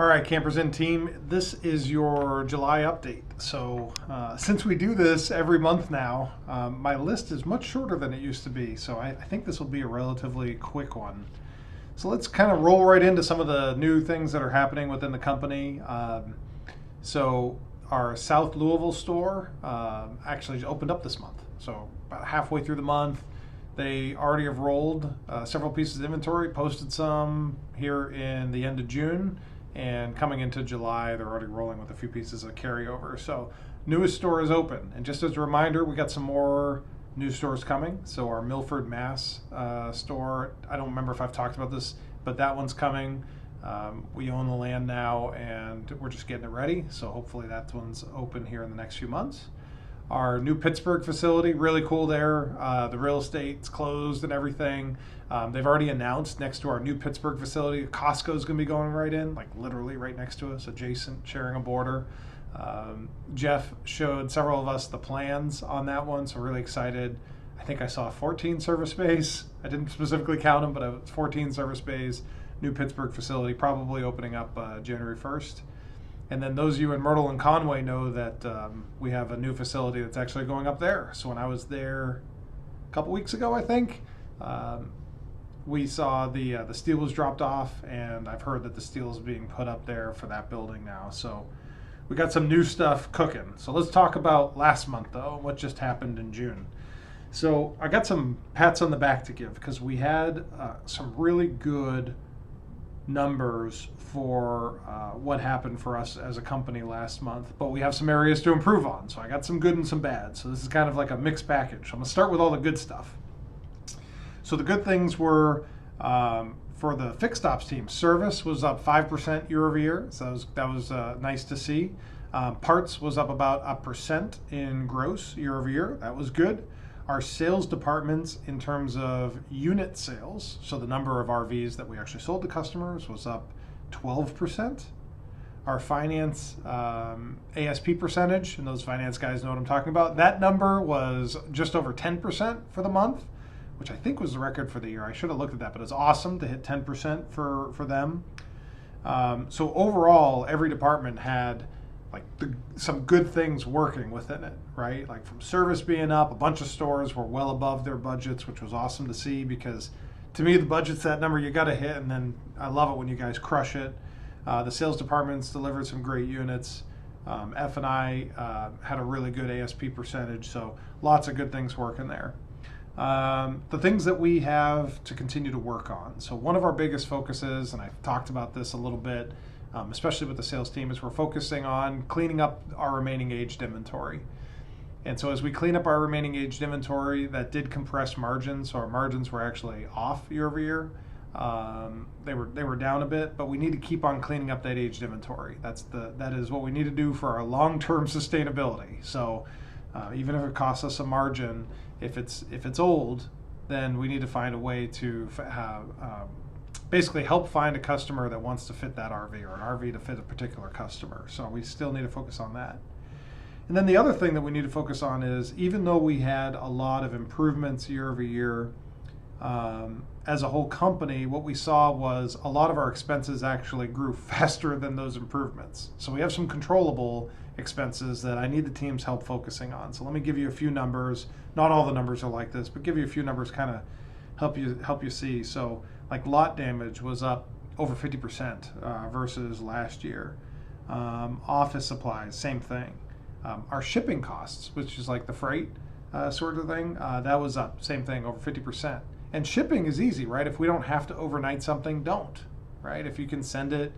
All right, Campers Inn team, this is your July update. So, since we do this every month now, my list is much shorter than it used to be. So, I think this will be a relatively quick one. So, let's kind of roll right into some of the new things that are happening within the company. So, our South Louisville store actually opened up this month. So, about halfway through the month, they already have rolled several pieces of inventory, posted some here in the end of June. And coming into July, they're already rolling with a few pieces of carryover. So, newest store is open. And just as a reminder, we got some more new stores coming. So, our Milford, Mass store, I don't remember if I've talked about this, but that one's coming. We own the land now, and we're just getting it ready. So, hopefully, that one's open here in the next few months. Our new Pittsburgh facility, really cool there. The real estate's closed and everything. They've already announced next to our new Pittsburgh facility, Costco's going to be going right in, like literally right next to us, adjacent, sharing a border. Jeff showed several of us the plans on that one, so really excited. I think I saw 14 service bays. I didn't specifically count them, but it was 14 service bays. New Pittsburgh facility, probably opening up January 1st. And then those of you in Myrtle and Conway know that we have a new facility that's actually going up there. So when I was there a couple weeks ago, I think, we saw the steel was dropped off, and I've heard that the steel is being put up there for that building now. So we got some new stuff cooking. So let's talk about last month, though, what just happened in June. So I got some pats on the back to give because we had some really good numbers for what happened for us as a company last month, but we have some areas to improve on. So I got some good and some bad. So this is kind of like a mixed package. I'm gonna start with all the good stuff. So the good things were for the fixed ops team, service was up 5% year over year. So that was nice to see. Parts was up about 1% in gross year over year. That was good. Our sales departments, in terms of unit sales, so the number of RVs that we actually sold to customers, was up 12%. Our finance ASP percentage, and those finance guys know what I'm talking about, that number was just over 10% for the month, which I think was the record for the year. I should have looked at that, but it's awesome to hit 10% for them. So overall, every department had like some good things working within it, right? Like from service being up, a bunch of stores were well above their budgets, which was awesome to see because to me, the budget's that number you got to hit, and then I love it when you guys crush it. The sales departments delivered some great units. F&I had a really good ASP percentage, so lots of good things working there. The things that we have to continue to work on. So one of our biggest focuses, and I've talked about this a little bit, especially with the sales team, is we're focusing on cleaning up our remaining aged inventory. And so as we clean up our remaining aged inventory, that did compress margins. So our margins were actually off year over year. They were down a bit, but we need to keep on cleaning up that aged inventory. That is what we need to do for our long-term sustainability. So even if it costs us a margin, if it's old, then we need to find a way to basically help find a customer that wants to fit that RV, or an RV to fit a particular customer. So we still need to focus on that. And then the other thing that we need to focus on is, even though we had a lot of improvements year over year, as a whole company, what we saw was a lot of our expenses actually grew faster than those improvements. So we have some controllable expenses that I need the team's help focusing on. So let me give you a few numbers. Not all the numbers are like this, but give you a few numbers, kind of help you see. So like lot damage was up over 50% versus last year. Office supplies, same thing. Our shipping costs, which is like the freight sort of thing, that was up, same thing, over 50%. And shipping is easy, right? If we don't have to overnight something, don't, right? If you can send it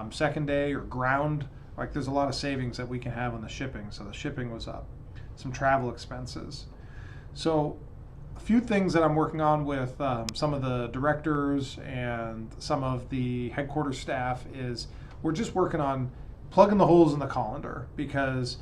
second day or ground, like there's a lot of savings that we can have on the shipping. So the shipping was up. Some travel expenses. So a few things that I'm working on with some of the directors and some of the headquarters staff is we're just working on plugging the holes in the colander, because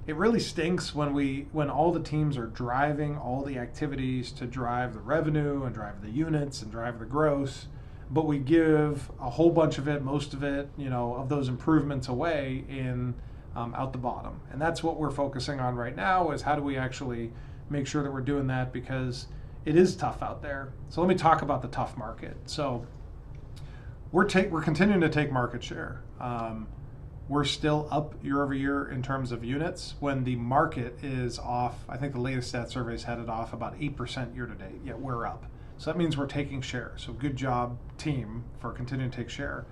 it really stinks when all the teams are driving all the activities to drive the revenue and drive the units and drive the gross, but we give a whole bunch of it, most of it, of those improvements away in out the bottom. And that's what we're focusing on right now, is how do we actually make sure that we're doing that, because it is tough out there. So let me talk about the tough market. So we're continuing to take market share. We're still up year over year in terms of units when the market is off. I think the latest stat surveys had it off about 8% year to date, yet we're up. So that means we're taking share. So good job, team, for continuing to take share.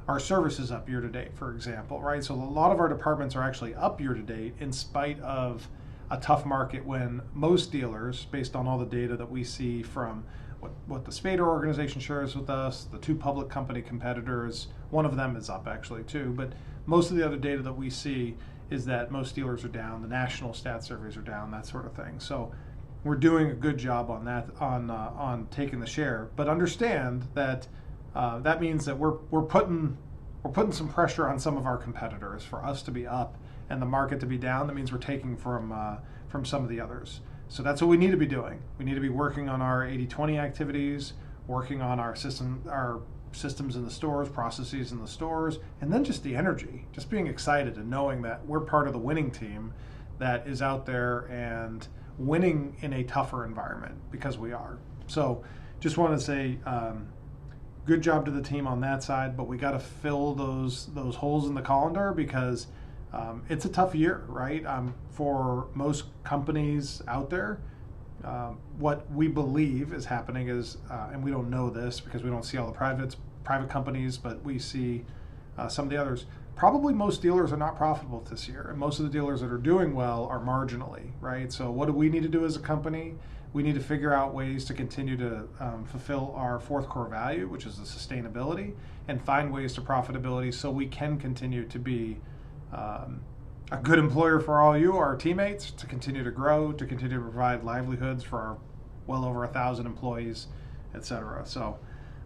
Our service is up year to date, for example, right? So a lot of our departments are actually up year to date in spite of a tough market when most dealers, based on all the data that we see from what the Spader organization shares with us, the two public company competitors, one of them is up actually too, but most of the other data that we see is that most dealers are down, the national stat surveys are down, that sort of thing. So we're doing a good job on that, on taking the share. But understand that that means that we're putting some pressure on some of our competitors for us to be up and the market to be down. That means we're taking from some of the others. So that's what we need to be doing. We need to be working on our 80/20 activities, working on our systems in the stores, processes in the stores, and then just the energy, just being excited and knowing that we're part of the winning team that is out there and winning in a tougher environment, because we are. So just want to say good job to the team on that side, but we got to fill those holes in the calendar because it's a tough year, right? For most companies out there, what we believe is happening is, and we don't know this because we don't see all the private companies, but we see some of the others. Probably most dealers are not profitable this year, and most of the dealers that are doing well are marginally, right? So what do we need to do as a company? We need to figure out ways to continue to fulfill our fourth core value, which is the sustainability, and find ways to profitability so we can continue to be a good employer for all you, our teammates, to continue to grow, to continue to provide livelihoods for our well over 1,000 employees, et cetera. So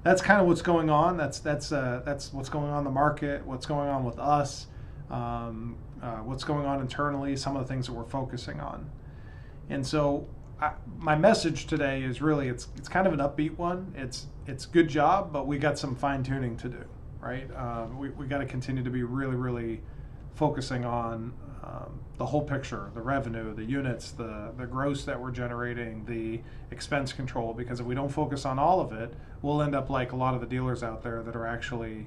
that's kind of what's going on. That's what's going on in the market, what's going on with us, what's going on internally, some of the things that we're focusing on. And so my message today is really, it's kind of an upbeat one. It's good job, but we got some fine tuning to do, right? We got to continue to be really, really focusing on the whole picture, the revenue, the units, the gross that we're generating, the expense control, because if we don't focus on all of it, we'll end up like a lot of the dealers out there that are actually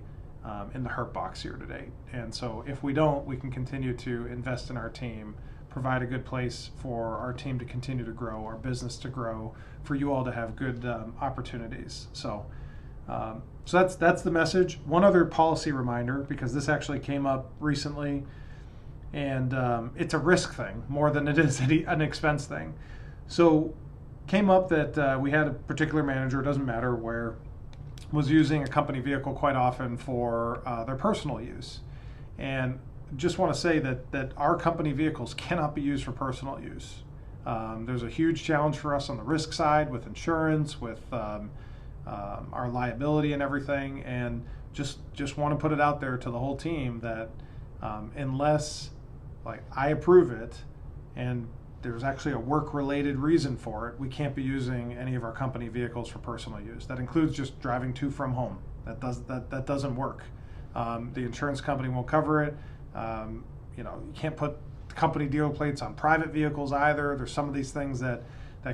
in the hurt box here today. And so if we don't, we can continue to invest in our team, provide a good place for our team to continue to grow, our business to grow, for you all to have good opportunities. So that's the message. One other policy reminder, because this actually came up recently, and it's a risk thing more than it is an expense thing. So came up that we had a particular manager, it doesn't matter where, was using a company vehicle quite often for their personal use. And just want to say that our company vehicles cannot be used for personal use. There's a huge challenge for us on the risk side with insurance, with our liability and everything, and just want to put it out there to the whole team that unless I approve it and there's actually a work-related reason for it, we can't be using any of our company vehicles for personal use. That includes just driving to from home. That doesn't work. The insurance company won't cover it. You can't put company dealer plates on private vehicles either. There's some of these things that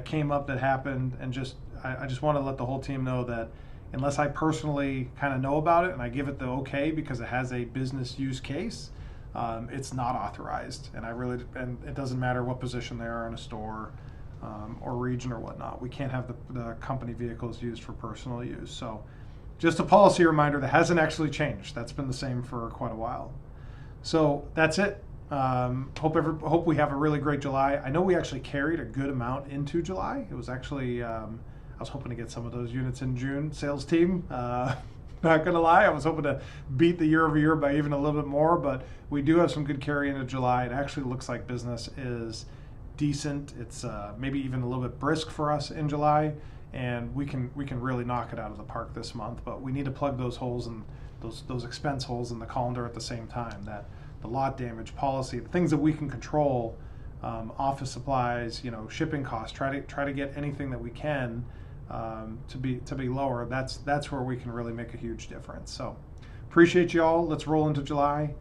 came up that happened, and I just want to let the whole team know that unless I personally kind of know about it and I give it the okay because it has a business use case, it's not authorized. And it doesn't matter what position they are in a store or region or whatnot. We can't have the company vehicles used for personal use. So just a policy reminder that hasn't actually changed. That's been the same for quite a while. So that's it. Hope we have a really great July. I know we actually carried a good amount into July. It was actually, I was hoping to get some of those units in June. Sales team, not gonna lie, I was hoping to beat the year over year by even a little bit more, but we do have some good carry into July. It actually looks like business is decent. It's maybe even a little bit brisk for us in July, and we can really knock it out of the park this month. But we need to plug those holes and those expense holes in the calendar at the same time. That the lot damage policy, the things that we can control, office supplies, shipping costs. Try to get anything that we can to be lower. That's where we can really make a huge difference. So appreciate you all. Let's roll into July.